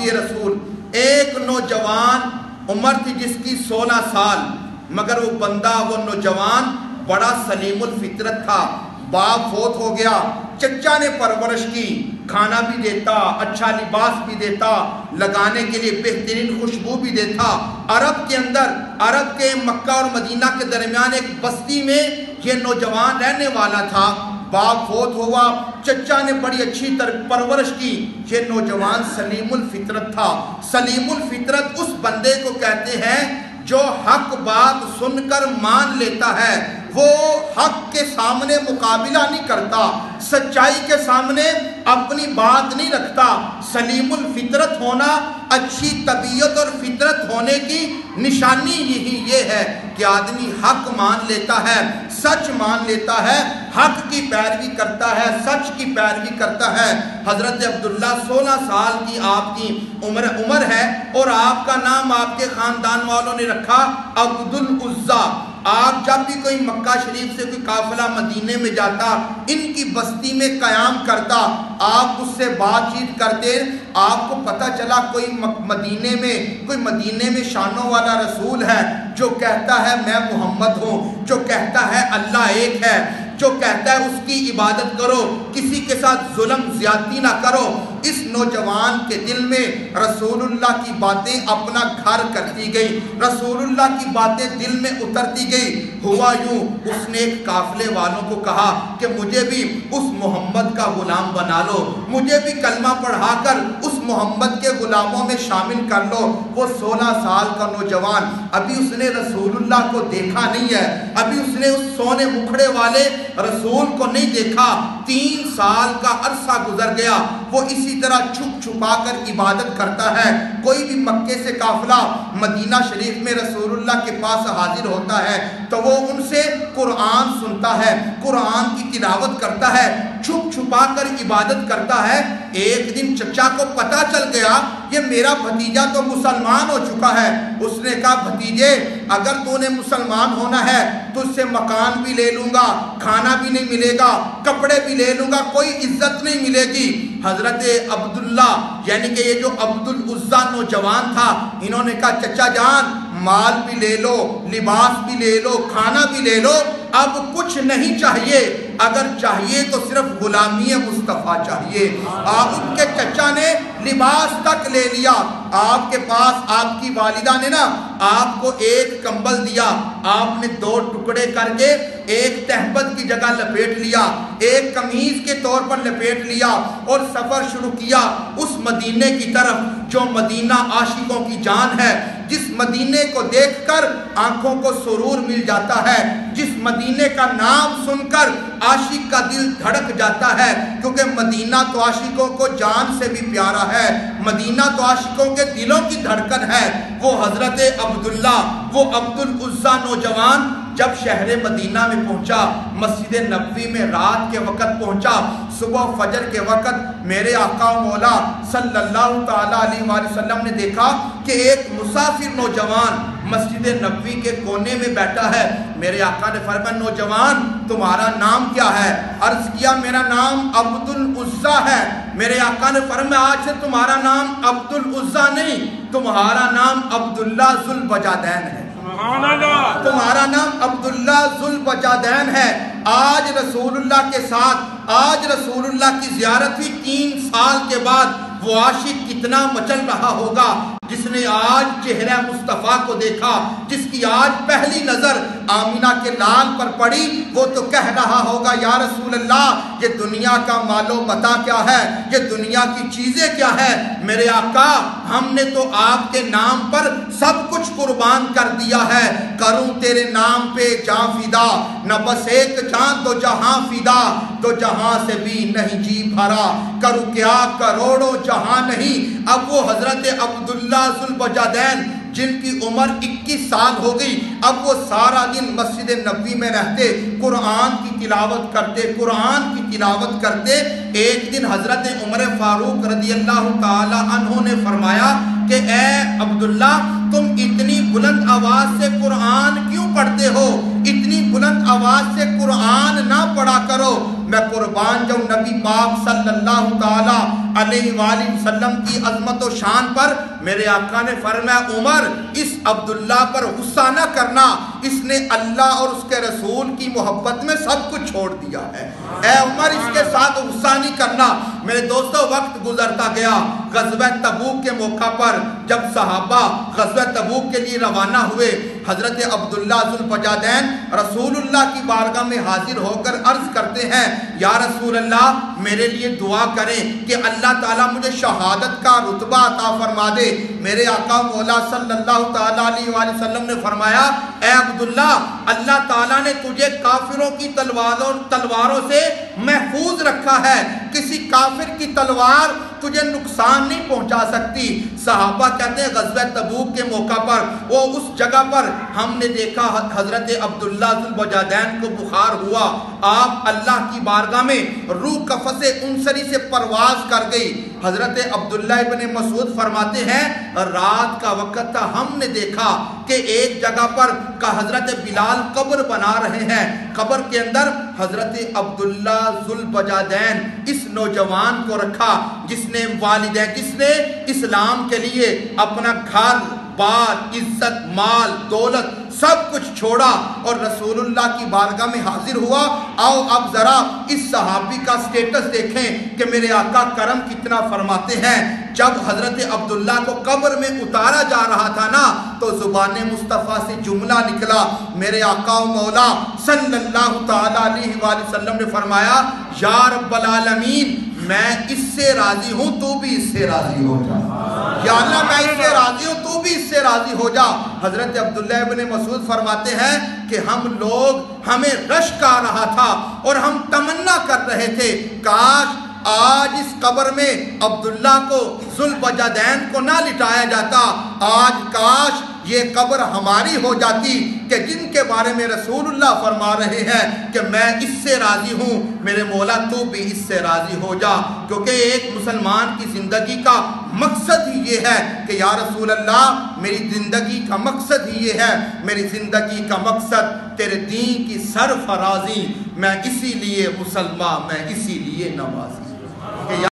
دیے رسول، ایک نوجوان عمر تھی جس کی 16 سال، مگر وہ بندہ وہ نوجوان بڑا سلیم الفطرت تھا۔ باپ فوت ہو گیا، چچا نے پرورش کی، کھانا بھی دیتا، اچھا لباس بھی دیتا، لگانے کے لیے بہترین خوشبو بھی دیتا۔ عرب کے اندر، عرب کے مکہ اور مدینہ کے درمیان ایک بستی میں یہ نوجوان رہنے والا تھا۔ باپ فوت ہوا، چچا نے بڑی اچھی پرورش کی، یہ نوجوان سلیم الفطرت تھا۔ سلیم الفطرت اس بندے کو کہتے ہیں جو حق بات سن کر مان لیتا ہے، وہ حق کے سامنے مقابلہ نہیں کرتا، سچائی کے سامنے اپنی بات نہیں رکھتا۔ سلیم الفطرت ہونا، اچھی طبیعت اور فطرت ہونے کی نشانی یہی یہ ہے کہ آدمی حق مان لیتا ہے، سچ مان لیتا ہے، حق کی پیروی کرتا ہے، سچ کی پیروی کرتا ہے۔ حضرت عبداللہ 16 سال کی آپ کی عمر ہے اور آپ کا نام آپ کے خاندان والوں نے رکھا عبد العزیٰ۔ آپ جب بھی کوئی مکہ شریف سے کوئی قافلہ مدینے میں جاتا، ان کی بستی میں قیام کرتا، آپ اس سے بات چیت کرتے، آپ کو پتہ چلا کوئی مدینے میں شانوں والا رسول ہے جو کہتا ہے میں محمد ہوں، جو کہتا ہے اللہ ایک ہے، جو کہتا ہے اس کی عبادت کرو، کسی کے ساتھ ظلم زیادتی نہ کرو۔ اس نوجوان کے دل میں رسول اللہ کی باتیں اپنا گھر کرتی گئی، رسول اللہ کی باتیں دل میں اترتی گئی۔ ہوا یوں، اس نے ایک قافلے والوں کو کہا کہ مجھے بھی اس محمد کا غلام بنا لو، مجھے بھی کلمہ پڑھا کر اس محمد کے غلاموں میں شامل کر لو۔ وہ 16 سال کا نوجوان، ابھی اس نے رسول اللہ کو دیکھا نہیں ہے، ابھی اس نے اس سونے مکھڑے والے رسول کو نہیں دیکھا۔ 3 سال کا عرصہ گزر گیا، وہ اسی طرح چھپ چھپا کر عبادت کرتا ہے۔ کوئی بھی مکے سے قافلہ مدینہ شریف میں رسول اللہ کے پاس حاضر ہوتا ہے تو وہ ان سے قرآن سنتا ہے، قرآن کی تلاوت کرتا ہے، چھپ چھپا کر عبادت کرتا ہے۔ ایک دن چچا کو پتہ چل گیا یہ میرا بھتیجا تو مسلمان ہو چکا ہے۔ اس نے کہا بھتیجے اگر تو نے مسلمان ہونا ہے تو اس سے مکان بھی لے لوں گا، کھانا بھی نہیں ملے گا، کپڑے بھی لے لوں گا، کوئی عزت نہیں ملے گی۔ حضرت عبداللہ یعنی کہ یہ جو عبد العزیٰ نوجوان تھا، انہوں نے کہا چچا جان مال بھی لے لو، لباس بھی لے لو، کھانا بھی لے لو، اب کچھ نہیں چاہیے، اگر چاہیے تو صرف غلامی مصطفیٰ چاہیے۔ ان کے چچا نے لباس تک لے لیا۔ آپ کے پاس آپ کی والدہ نے نا آپ کو ایک کمبل دیا، آپ نے 2 ٹکڑے کر کے ایک تہبت کی جگہ لپیٹ لیا، ایک قمیض کے طور پر لپیٹ لیا اور سفر شروع کیا اس مدینے کی طرف جو مدینہ عاشقوں کی جان ہے، جس مدینے کو دیکھ کر آنکھوں کو سرور مل جاتا ہے، جس مدینے کا نام سن کر عاشق کا دل دھڑک جاتا ہے، کیونکہ مدینہ تو عاشقوں کو جان سے بھی پیارا ہے، مدینہ تو عاشقوں کے دلوں کی دھڑکن ہے۔ وہ حضرت عبداللہ، وہ عبد العزیٰ نوجوان جب شہر مدینہ میں پہنچا، مسجد نبوی میں رات کے وقت پہنچا، صبح فجر کے وقت میرے آقا و مولا صلی اللہ تعالیٰ علیہ وآلہ وسلم نے دیکھا کہ ایک مسافر نوجوان مسجد نبوی کے کونے میں بیٹھا ہے۔ میرے آقا نے فرمایا نوجوان تمہارا نام کیا ہے؟ عرض کیا میرا نام عبد العزیٰ ہے۔ میرے آقا نے فرمایا آج سے تمہارا نام عبد العزیٰ نہیں، تمہارا نام عبداللہ ذوالبجادین ہے، تمہارا نام عبداللہ ذوالبجادین ہے۔ آج رسول اللہ کے ساتھ، آج رسول اللہ کی زیارت ہوئی 3 سال کے بعد، وہ عاشق کتنا مچل رہا ہوگا جس نے آج چہرہ مصطفیٰ کو دیکھا، جس کی آج پہلی نظر آمینہ کے لال پر پڑی، وہ تو کہہ رہا ہوگا یا رسول اللہ یہ دنیا کا مال و متاع کیا ہے، یہ دنیا کی چیزیں کیا ہے؟ میرے آقا ہم نے تو آپ کے نام پر سب کچھ قربان کر دیا ہے، کروں تیرے نام پہ جاں فدا، نہ بس ایک جان تو جہاں فدا، تو جہاں سے بھی نہیں جی بھرا، کروں کیا کروڑوں جہاں نہیں۔ اب وہ حضرت عبداللہ ذوالبجادین جن کی عمر 21 سال ہو گئی، اب وہ سارا دن مسجد نبوی میں رہتے، قرآن کی تلاوت کرتے، قرآن کی تلاوت کرتے۔ ایک دن حضرت عمر فاروق رضی اللہ تعالی عنہ نے فرمایا کہ اے عبداللہ تم اتنی بلند آواز سے قرآن کیوں پڑھتے ہو؟ اتنی بلند آواز سے قرآن نہ پڑھا کرو۔ میں قربان جاؤں نبی پاک صلی اللہ تعالی علیہ وآلہ وسلم کی عظمت و شان پر۔ میرے آقا نے فرمایا عمر اس عبداللہ پر غصہ نہ کرنا، اس نے اللہ اور اس کے رسول کی محبت میں سب کچھ چھوڑ دیا ہے، اے عمر اس کے ساتھ غصہ نہیں کرنا۔ میرے دوستو وقت گزرتا گیا، غزوہ تبوک کے موقع پر جب صحابہ غزوہ تبوک کے لیے روانہ ہوئے، حضرت عبداللہ ذوالفجادین رسول اللہ کی بارگاہ میں حاضر ہو کر عرض کرتے ہیں یا رسول اللہ میرے لیے دعا کریں کہ اللہ تعالیٰ مجھے شہادت کا رتبہ عطا فرما دے۔ میرے آقا مولا صلی اللہ تعالیٰ علیہ وآلہ وسلم نے فرمایا اے عبداللہ اللہ تعالیٰ نے تجھے کافروں کی تلواروں سے محفوظ رکھا ہے، کسی کافر کی تلوار تجھے نقصان نہیں پہنچا سکتی۔ صحابہ کہتے ہیں غزوہ تبوک کے موقع پر وہ اس جگہ پر ہم نے دیکھا حضرت عبداللہ ذوالفجادین کو بخار ہوا، آپ اللہ کی بارگاہ میں روح قفس انصری سے پرواز کر گئی۔ حضرت عبداللہ ابن مسعود فرماتے ہیں رات کا وقت تھا، ہم نے دیکھا کہ ایک جگہ پر کا حضرت بلال قبر بنا رہے ہیں، قبر کے اندر حضرت عبداللہ ذوالفجادین اس نوجوان کو رکھا جس نے والدین، جس نے اسلام کے لیے اپنا گھر بار عزت مال دولت سب کچھ چھوڑا اور رسول اللہ کی بارگاہ میں حاضر ہوا۔ آؤ اب ذرا اس صحابی کا سٹیٹس دیکھیں کہ میرے آقا کرم کتنا فرماتے ہیں۔ جب حضرت عبداللہ کو قبر میں اتارا جا رہا تھا نا تو زبان مصطفیٰ سے جملہ نکلا، میرے آقا و مولا صلی اللہ تعالیٰ علیہ وآلہ وسلم نے فرمایا یا رب العالمین میں اس سے راضی ہوں تو بھی اس سے راضی ہو جا، یا اللہ میں اس سے راضی ہوں تو بھی اس سے راضی ہو جا۔ حضرت عبداللہ ابن مسعود فرماتے ہیں کہ ہمیں رشک آ رہا تھا اور ہم تمنا کر رہے تھے کاش آج اس قبر میں عبداللہ کو ذوالفجادین کو نہ لٹایا جاتا، آج کاش یہ قبر ہماری ہو جاتی کہ جن کے بارے میں رسول اللہ فرما رہے ہیں کہ میں اس سے راضی ہوں، میرے مولا تو بھی اس سے راضی ہو جا۔ کیونکہ ایک مسلمان کی زندگی کا مقصد ہی یہ ہے کہ یا رسول اللہ میری زندگی کا مقصد ہی یہ ہے، میری زندگی کا مقصد تیرے دین کی سرفرازی، میں اسی لیے مسلمان، میں اسی لیے نمازی۔